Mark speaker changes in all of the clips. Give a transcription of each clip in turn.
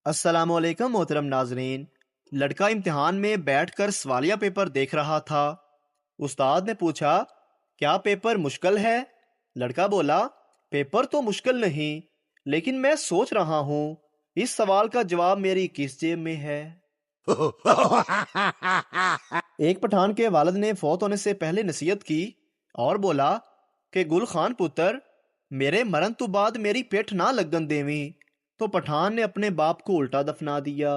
Speaker 1: السلام علیکم محترم ناظرین۔ لڑکا امتحان میں بیٹھ کر سوالیہ پیپر دیکھ رہا تھا۔ استاد نے پوچھا، کیا پیپر مشکل ہے؟ لڑکا بولا، پیپر تو مشکل نہیں، لیکن میں سوچ رہا ہوں اس سوال کا جواب میری کس جیب میں ہے؟ ایک پٹھان کے والد نے فوت ہونے سے پہلے نصیحت کی اور بولا کہ گل خان پتر، میرے مرن تو بعد میری پیٹھ نہ لگن دیویں۔ تو پٹھان نے اپنے باپ کو الٹا دفنا دیا۔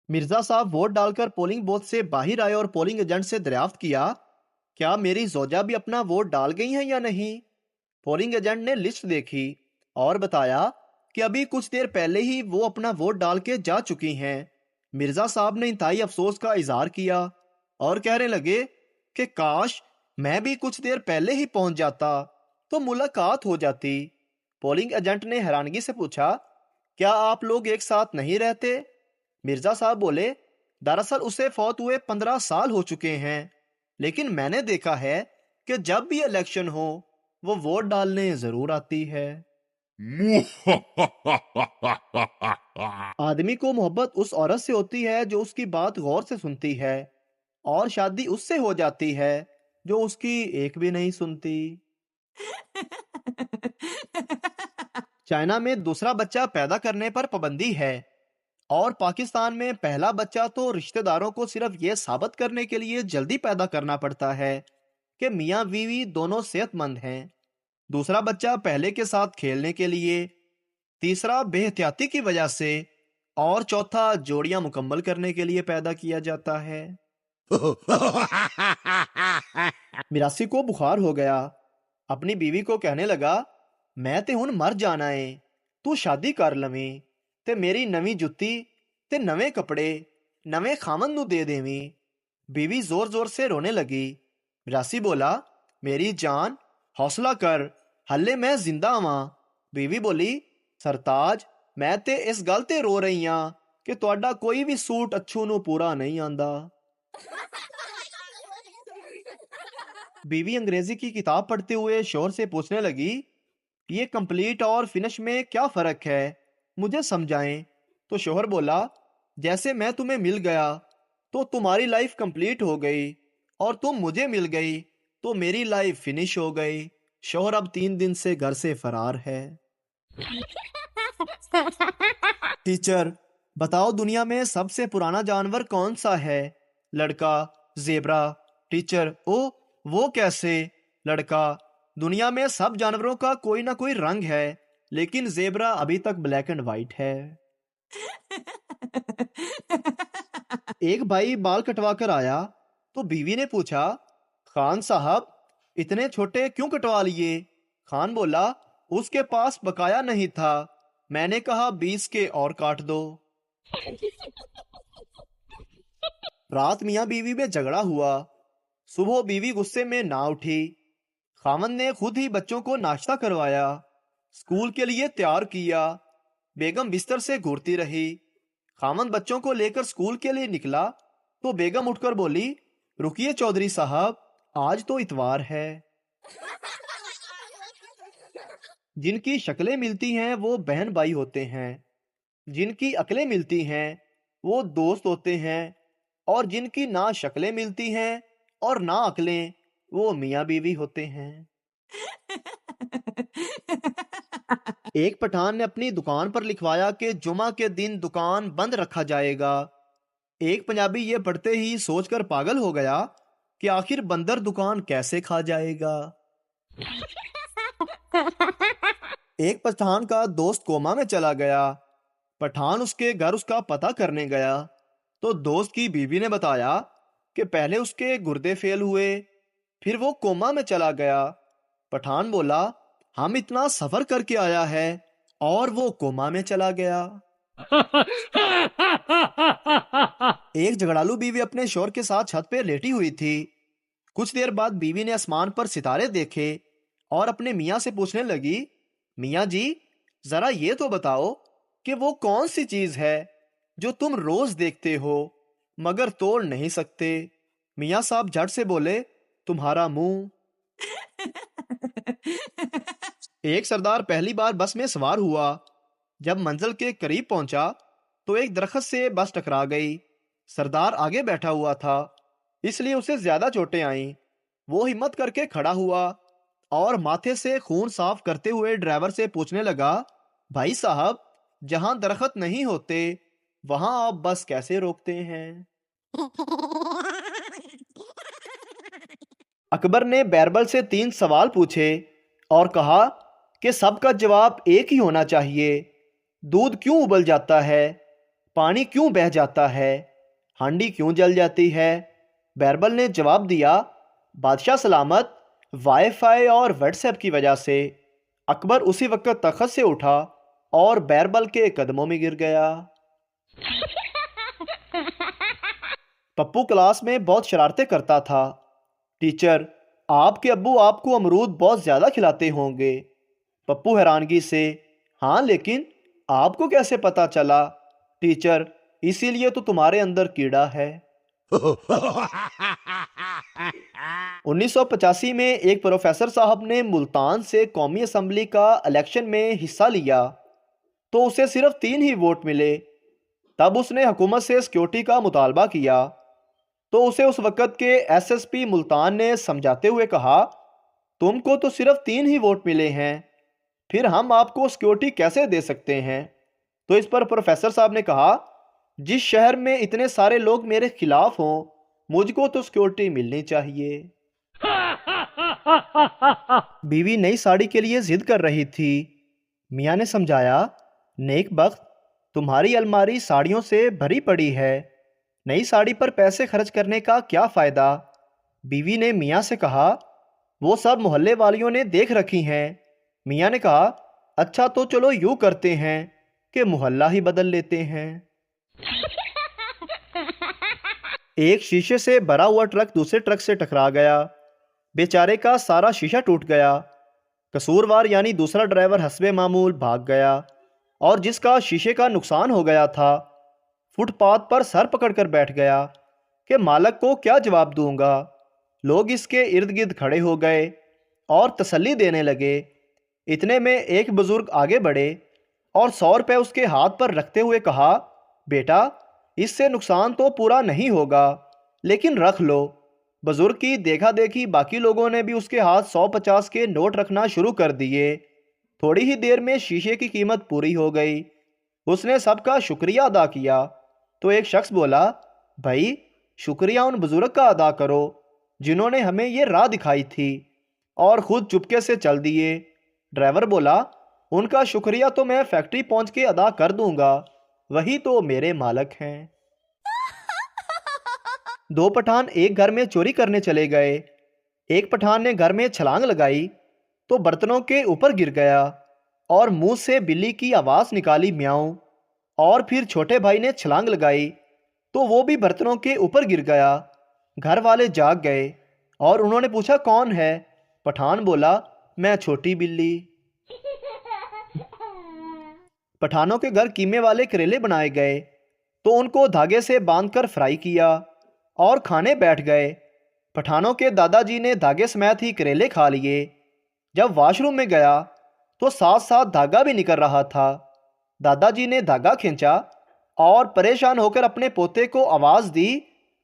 Speaker 1: مرزا صاحب ووٹ ڈال کر پولنگ بوتھ سے باہر آئے اور پولنگ ایجنٹ سے دریافت کیا، کیا میری زوجہ بھی اپنا ووٹ ڈال گئی ہیں یا نہیں؟ پولنگ ایجنٹ نے لسٹ دیکھی اور بتایا کہ ابھی کچھ دیر پہلے ہی وہ اپنا ووٹ ڈال کے جا چکی ہیں۔ مرزا صاحب نے انتہائی افسوس کا اظہار کیا اور کہنے لگے کہ کاش میں بھی کچھ دیر پہلے ہی پہنچ جاتا تو ملاقات ہو جاتی۔ پولنگ ایجنٹ نے حیرانگی سے پوچھا، کیا آپ لوگ ایک ساتھ نہیں رہتے؟ مرزا صاحب بولے، دراصل اسے فوت ہوئے 15 سال ہو چکے ہیں، لیکن میں نے دیکھا ہے کہ جب بھی الیکشن ہو وہ ووٹ ڈالنے ضرور آتی ہے۔ آدمی کو محبت اس عورت سے ہوتی ہے جو اس کی بات غور سے سنتی ہے، اور شادی اس سے ہو جاتی ہے جو اس کی ایک بھی نہیں سنتی۔ چائنا میں دوسرا بچہ پیدا کرنے پر پابندی ہے، اور پاکستان میں پہلا بچہ تو رشتہ داروں کو صرف یہ ثابت کرنے کے لیے جلدی پیدا کرنا پڑتا ہے کہ میاں بیوی دونوں صحت مند ہیں، دوسرا بچہ پہلے کے ساتھ کھیلنے کے لیے، تیسرا بے احتیاطی کی وجہ سے، اور چوتھا جوڑیاں مکمل کرنے کے لیے پیدا کیا جاتا ہے۔ میراثی کو بخار ہو گیا، اپنی بیوی کو کہنے لگا، میں تے ہن مر جانا ہے، تو شادی کر لویں تے میری نویں جتی تے نویں کپڑے نویں خامن نو دے دیویں۔ بیوی زور زور سے رونے لگی۔ میراثی بولا، میری جان حوصلہ کر، ہلے میں زندہ ہاں۔ بیوی بولی، سرتاج میں تے اس گل تے رو رہی ہاں کہ تہاڈا کوئی بھی سوٹ اچھو نو پورا نہیں آندا۔ بیوی انگریزی کی کتاب پڑھتے ہوئے شوہر سے پوچھنے لگی، یہ کمپلیٹ اور فنش میں کیا فرق ہے، مجھے سمجھائیں۔ تو شوہر بولا، جیسے میں تمہیں مل گیا تو تمہاری لائف کمپلیٹ ہو گئی، اور تم مجھے مل گئی تو میری لائف فنش ہو گئی۔ شوہر اب 3 دن سے گھر سے فرار ہے۔ ٹیچر، بتاؤ دنیا میں سب سے پرانا جانور کون سا ہے؟ لڑکا، زیبرا۔ ٹیچر، او وہ کیسے؟ لڑکا، دنیا میں سب جانوروں کا کوئی نہ کوئی رنگ ہے، لیکن زیبرا ابھی تک بلیک اینڈ وائٹ ہے۔ ایک بھائی بال کٹوا کر آیا تو بیوی نے پوچھا، خان صاحب اتنے چھوٹے کیوں کٹوا لیے؟ خان بولا، اس کے پاس بقایا نہیں تھا، میں نے کہا 20 کے اور کاٹ دو۔ رات میاں بیوی میں جھگڑا ہوا، صبح بیوی غصے میں نہ اٹھی، خاوند نے خود ہی بچوں کو ناشتہ کروایا، اسکول کے لیے تیار کیا، بیگم بستر سے گھورتی رہی۔ خاوند بچوں کو لے کر اسکول کے لیے نکلا تو بیگم اٹھ کر بولی، رکیے چودھری صاحب، آج تو اتوار ہے۔ جن کی شکلیں ملتی ہیں وہ بہن بھائی ہوتے ہیں، جن کی عقلیں ملتی ہیں وہ دوست ہوتے ہیں، اور جن کی نہ شکلیں ملتی ہیں اور نہ عقلیں وہ میاں بیوی ہوتے ہیں۔ ایک پٹھان نے اپنی دکان پر لکھوایا کہ جمعہ کے دن دکان بند رکھا جائے گا۔ ایک پنجابی یہ پڑھتے ہی سوچ کر پاگل ہو گیا کہ آخر بندر دکان کیسے کھا جائے گا۔ ایک پٹھان کا دوست کوما میں چلا گیا۔ پٹھان اس کے گھر اس کا پتہ کرنے گیا تو دوست کی بیوی نے بتایا کہ پہلے اس کے گردے فیل ہوئے، پھر وہ کوما میں چلا گیا۔ پٹھان بولا، ہم اتنا سفر کر کے آیا ہے اور وہ کوما میں چلا گیا۔ ایک جھگڑالو بیوی اپنے شوہر کے ساتھ چھت پہ لیٹی ہوئی تھی۔ کچھ دیر بعد بیوی نے آسمان پر ستارے دیکھے اور اپنے میاں سے پوچھنے لگی، میاں جی ذرا یہ تو بتاؤ کہ وہ کون سی چیز ہے جو تم روز دیکھتے ہو مگر توڑ نہیں سکتے؟ میاں صاحب جھٹ سے بولے، تمہارا منہ۔ ایک سردار پہلی بار بس میں سوار ہوا جب منزل کے قریب پہنچا تو ایک درخت سے بس ٹکرا گئی۔ سردار آگے بیٹھا ہوا تھا، اس لیے اسے زیادہ چوٹیں آئیں۔ وہ ہمت کر کے کھڑا ہوا اور ماتھے سے خون صاف کرتے ہوئے ڈرائیور سے پوچھنے لگا، بھائی صاحب، جہاں درخت نہیں ہوتے وہاں آپ بس کیسے روکتے ہیں؟ اکبر نے بیربل سے 3 سوال پوچھے اور کہا کہ سب کا جواب ایک ہی ہونا چاہیے۔ دودھ کیوں ابل جاتا ہے؟ پانی کیوں بہہ جاتا ہے؟ ہانڈی کیوں جل جاتی ہے؟ بیربل نے جواب دیا، بادشاہ سلامت، وائی فائی اور واٹس ایپ کی وجہ سے۔ اکبر اسی وقت تخت سے اٹھا اور بیربل کے قدموں میں گر گیا۔ پپو کلاس میں بہت شرارتیں کرتا تھا۔ ٹیچر، آپ کے ابو آپ کو امرود بہت زیادہ کھلاتے ہوں گے۔ پپو حیرانگی سے، ہاں لیکن آپ کو کیسے پتا چلا؟ ٹیچر، اسی لیے تو تمہارے اندر کیڑا ہے۔ 1985 میں ایک پروفیسر صاحب نے ملتان سے قومی اسمبلی کا الیکشن میں حصہ لیا تو اسے صرف 3 ہی ووٹ ملے۔ تب اس نے حکومت سے سیکیورٹی کا مطالبہ کیا تو اسے اس وقت کے ایس ایس پی ملتان نے سمجھاتے ہوئے کہا، تم کو تو صرف 3 ہی ووٹ ملے ہیں، پھر ہم آپ کو سیکیورٹی کیسے دے سکتے ہیں؟ تو اس پر پروفیسر صاحب نے کہا، جس شہر میں اتنے سارے لوگ میرے خلاف ہوں مجھ کو تو سیکیورٹی ملنی چاہیے۔ بیوی نئی ساڑی کے لیے ضد کر رہی تھی۔ میاں نے سمجھایا، نیک بخت، تمہاری الماری ساڑیوں سے بھری پڑی ہے، نئی ساڑی پر پیسے خرچ کرنے کا کیا فائدہ؟ بیوی نے میاں سے کہا، وہ سب محلے والیوں نے دیکھ رکھی ہیں۔ میاں نے کہا، اچھا تو چلو یوں کرتے ہیں کہ محلہ ہی بدل لیتے ہیں۔ ایک شیشے سے بھرا ہوا ٹرک دوسرے ٹرک سے ٹکرا گیا، بیچارے کا سارا شیشہ ٹوٹ گیا۔ قصوروار یعنی دوسرا ڈرائیور حسب معمول بھاگ گیا اور جس کا شیشے کا نقصان ہو گیا تھا فٹ پاتھ پر سر پکڑ کر بیٹھ گیا کہ مالک کو کیا جواب دوں گا۔ لوگ اس کے ارد گرد کھڑے ہو گئے اور تسلی دینے لگے۔ اتنے میں ایک بزرگ آگے بڑھے اور 100 روپے اس کے ہاتھ پر رکھتے ہوئے کہا، بیٹا، اس سے نقصان تو پورا نہیں ہوگا لیکن رکھ لو۔ بزرگ کی دیکھا دیکھی باقی لوگوں نے بھی اس کے ہاتھ 150 کے نوٹ رکھنا شروع کر دیے۔ تھوڑی ہی دیر میں شیشے کی قیمت پوری ہو گئی۔ اس نے سب کا شکریہ ادا کیا تو ایک شخص بولا، بھائی، شکریہ ان بزرگ کا ادا کرو جنہوں نے ہمیں یہ راہ دکھائی تھی اور خود چپکے سے چل دیے۔ ڈرائیور بولا، ان کا شکریہ تو میں فیکٹری پہنچ کے ادا کر دوں گا، وہی تو میرے مالک ہیں۔ 2 پٹھان ایک گھر میں چوری کرنے چلے گئے۔ ایک پٹھان نے گھر میں چھلانگ لگائی تو برتنوں کے اوپر گر گیا اور منہ سے بلی کی آواز نکالی، میاؤں، اور پھر چھوٹے بھائی نے چھلانگ لگائی تو وہ بھی برتنوں کے اوپر گر گیا۔ گھر والے جاگ گئے اور انہوں نے پوچھا، کون ہے؟ پٹھان بولا، میں چھوٹی بلی۔ پٹھانوں کے گھر قیمے والے کریلے بنائے گئے تو ان کو دھاگے سے باندھ کر فرائی کیا اور کھانے بیٹھ گئے۔ پٹھانوں کے دادا جی نے دھاگے سمیت ہی کریلے کھا لیے۔ جب واش روم میں گیا تو ساتھ ساتھ دھاگا بھی نکل رہا تھا۔ دادا جی نے دھاگا کھینچا اور پریشان ہو کر اپنے پوتے کو آواز دی،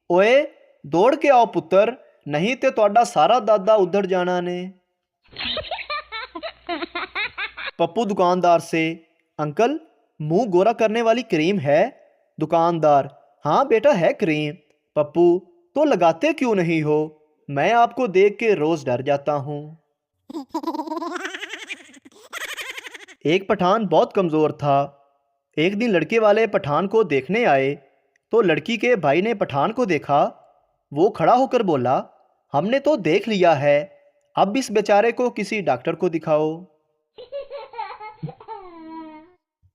Speaker 1: اوئے دوڑ کے آؤ پتر، نہیں تے تہاڈا سارا دادا ادھر جانا نے۔ پپو دکاندار سے، انکل، منہ گورا کرنے والی کریم ہے؟ دکاندار، ہاں بیٹا ہے کریم۔ پپو، تو لگاتے کیوں نہیں ہو؟ میں آپ کو دیکھ کے روز ڈر جاتا ہوں۔ ایک پٹھان بہت کمزور تھا۔ ایک دن لڑکے والے پٹھان کو دیکھنے آئے تو لڑکی کے بھائی نے پٹھان کو دیکھا۔ وہ کھڑا ہو کر بولا، ہم نے تو دیکھ لیا ہے، اب اس بیچارے کو کسی ڈاکٹر کو دکھاؤ۔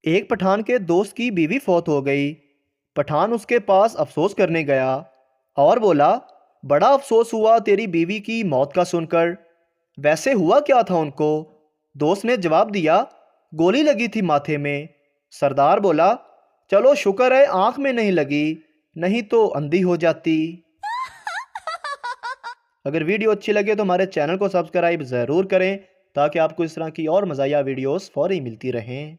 Speaker 1: ایک پٹھان کے دوست کی بیوی فوت ہو گئی۔ پٹھان اس کے پاس افسوس کرنے گیا اور بولا، بڑا افسوس ہوا تیری بیوی کی موت کا سن کر، ویسے ہوا کیا تھا ان کو؟ دوست نے جواب دیا، گولی لگی تھی ماتھے میں۔ سردار بولا، چلو شکر ہے آنکھ میں نہیں لگی، نہیں تو اندھی ہو جاتی۔ اگر ویڈیو اچھی لگے تو ہمارے چینل کو سبسکرائب ضرور کریں تاکہ آپ کو اس طرح کی اور مزاحیہ ویڈیوز فوری ملتی رہیں۔